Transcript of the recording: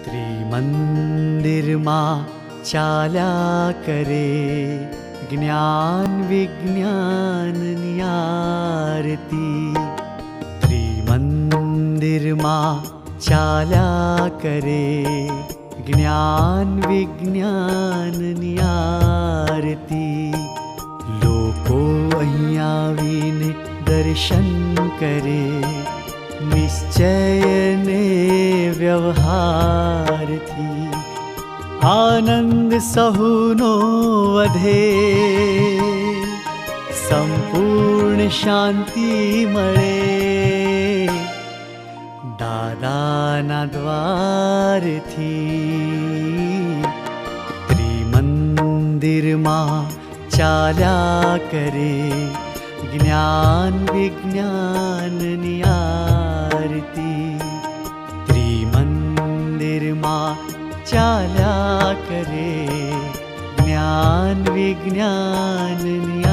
ત્રિમંદિરમાં ચાલ્યા કરે જ્ઞાન વિજ્ઞાનની આરતી. ત્રિમંદિરમાં ચાલ્યા કરે જ્ઞાન વિજ્ઞાનની આરતી. લોકો અહીં આવીને દર્શન કરે નિશ્ચયને વ્યવહારથી. આનંદ સહુનો વધે સંપૂર્ણ શાંતિ મળે દાદાના દ્વારથી. ત્રિમંદિરમાં ચાલ્યા કરે જ્ઞાન વિજ્ઞાનની આરતી. ત્રિમંદિરમાં ચાલ્યા કરે જ્ઞાન વિજ્ઞાનની